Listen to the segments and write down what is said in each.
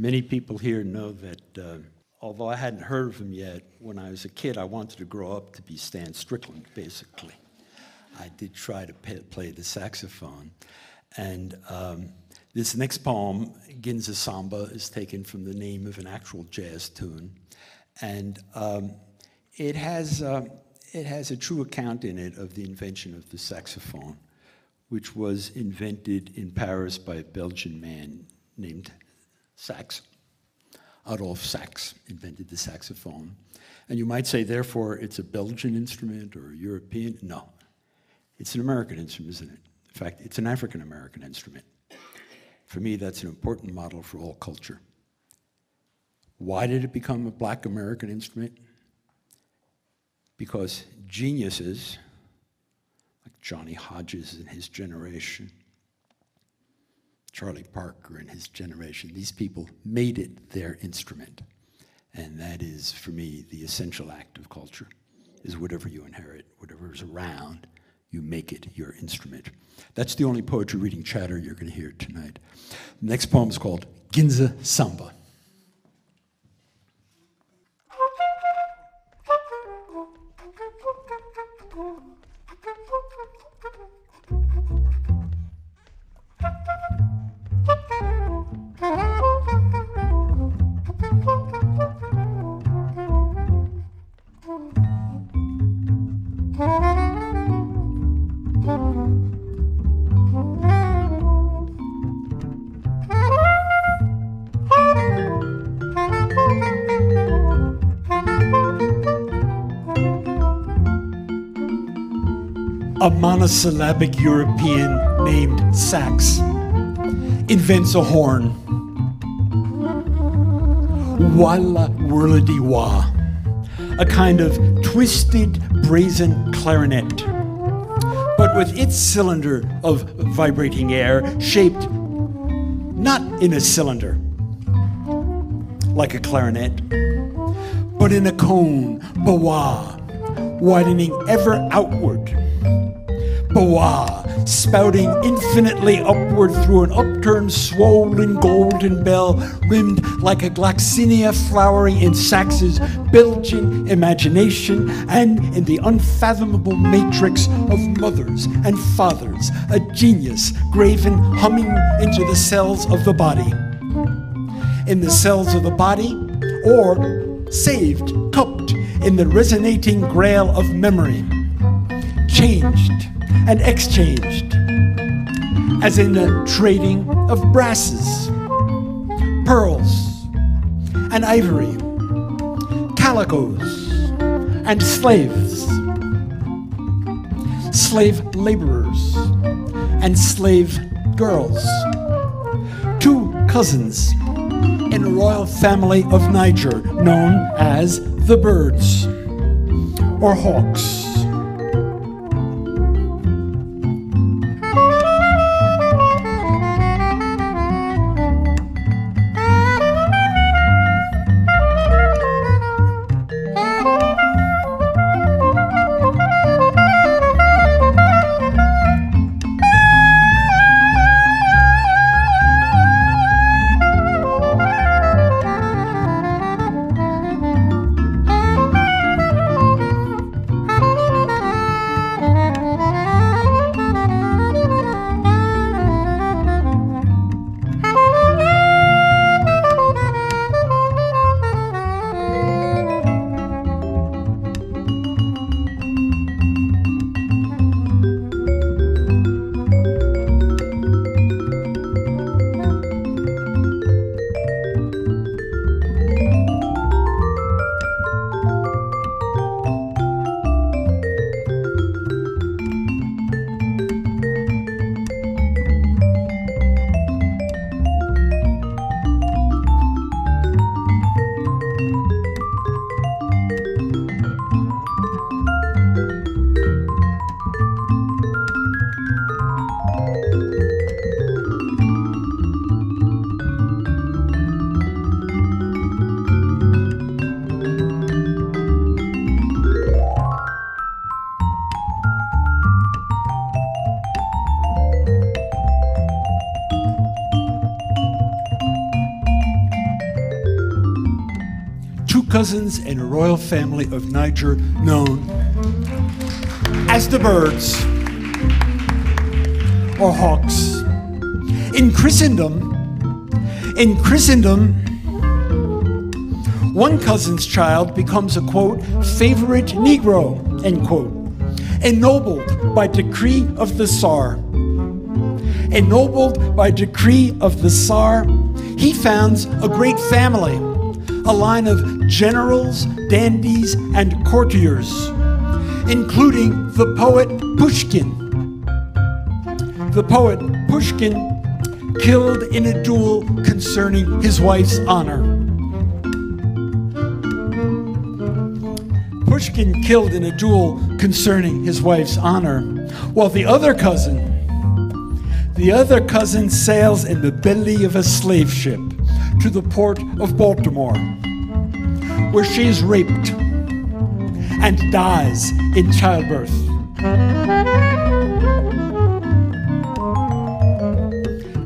Many people here know that although I hadn't heard of him yet, when I was a kid, I wanted to grow up to be Stan Strickland, basically. I did try to play the saxophone. And this next poem, Ginza Samba, is taken from the name of an actual jazz tune. And it has a true account in it of the invention of the saxophone, which was invented in Paris by a Belgian man named Sax. Adolphe Sax invented the saxophone. And you might say, therefore, it's a Belgian instrument or a European. No, it's an American instrument, isn't it? In fact, it's an African-American instrument. For me, that's an important model for all culture. Why did it become a Black American instrument? Because geniuses, like Johnny Hodges and his generation, Charlie Parker and his generation, these people made it their instrument. And that is, for me, the essential act of culture, is whatever you inherit, whatever is around, you make it your instrument. That's the only poetry reading chatter you're going to hear tonight. The next poem is called Ginza Samba. A monosyllabic European named Sax invents a horn. Walla whirlity wah, a kind of twisted brazen clarinet, but with its cylinder of vibrating air shaped not in a cylinder like a clarinet, but in a cone, bawa, widening ever outward. Bawa, spouting infinitely upward through an upturned, swollen golden bell, rimmed like a gloxinia flowering in Sax's Belgian imagination and in the unfathomable matrix of mothers and fathers, a genius graven humming into the cells of the body. In the cells of the body, or saved, cupped in the resonating grail of memory, changed and exchanged, as in the trading of brasses, pearls, and ivory, calicos, and slaves, slave laborers, and slave girls, two cousins in a royal family of Niger known as the Birds, or Hawks. cousins in a royal family of Niger known as the Birds or Hawks. In Christendom, one cousin's child becomes a, quote, favorite Negro, end quote, ennobled by decree of the Tsar. Ennobled by decree of the Tsar, he founds a great family, a line of generals, dandies, and courtiers, including the poet Pushkin. The poet Pushkin killed in a duel concerning his wife's honor. Pushkin killed in a duel concerning his wife's honor, while the other cousin sails in the belly of a slave ship to the port of Baltimore, where she is raped and dies in childbirth.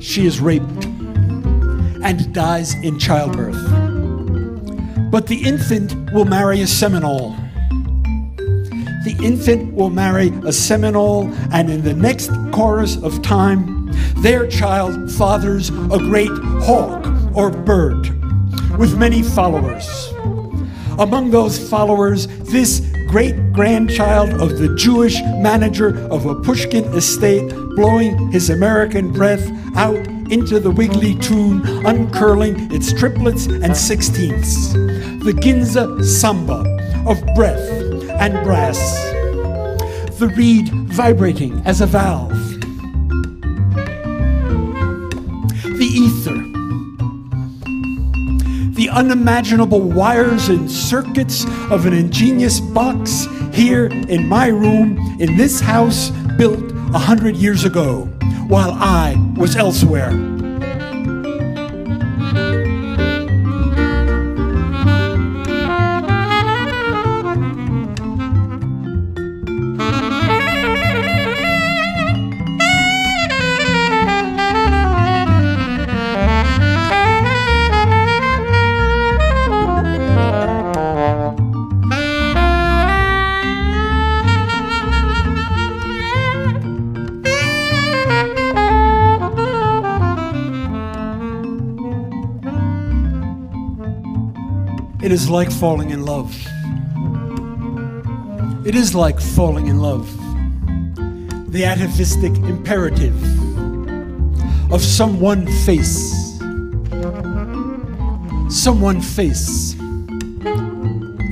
She is raped and dies in childbirth. But the infant will marry a Seminole. The infant will marry a Seminole, and in the next chorus of time, their child fathers a great hawk or bird with many followers. Among those followers, this great-grandchild of the Jewish manager of a Pushkin estate, blowing his American breath out into the wiggly tune, uncurling its triplets and sixteenths. The Ginza Samba of breath and brass. The reed vibrating as a valve. The ether. The unimaginable wires and circuits of an ingenious box here in my room, in this house built 100 years ago, while I was elsewhere. It is like falling in love. It is like falling in love. The atavistic imperative of someone face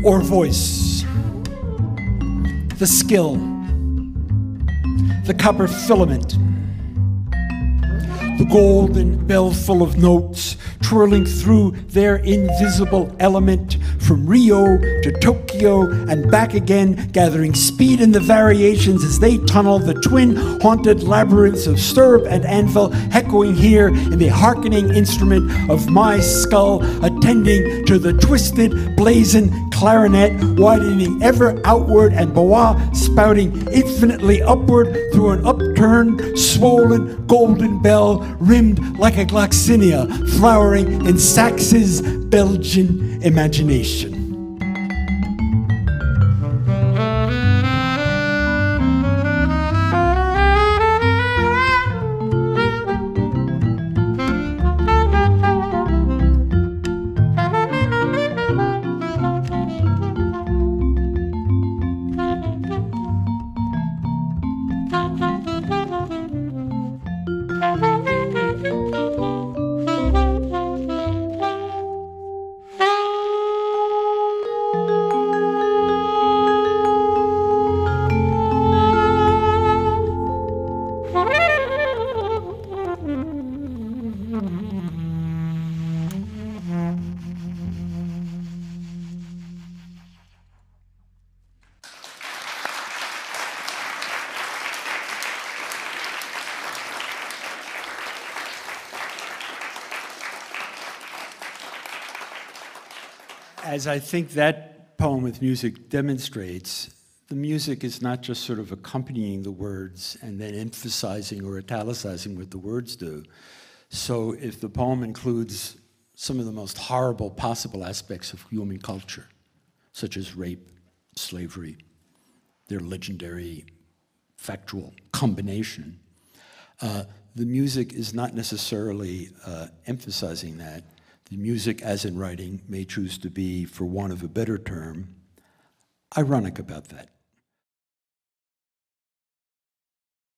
or voice. The skill, the copper filament, the golden bell full of notes twirling through their invisible element from Rio to Tokyo and back again, gathering speed in the variations as they tunnel the twin-haunted labyrinths of stirrup and anvil, echoing here in the hearkening instrument of my skull, attending to the twisted, blazing clarinet, widening ever outward and bois spouting infinitely upward through an upturned, swollen, golden bell rimmed like a gloxinia, flowering in Sax's Belgian imagination. As I think that poem with music demonstrates, the music is not just sort of accompanying the words and then emphasizing or italicizing what the words do. So if the poem includes some of the most horrible possible aspects of human culture, such as rape, slavery, their legendary factual combination, the music is not necessarily emphasizing that. The music, as in writing, may choose to be, for want of a better term, ironic about that.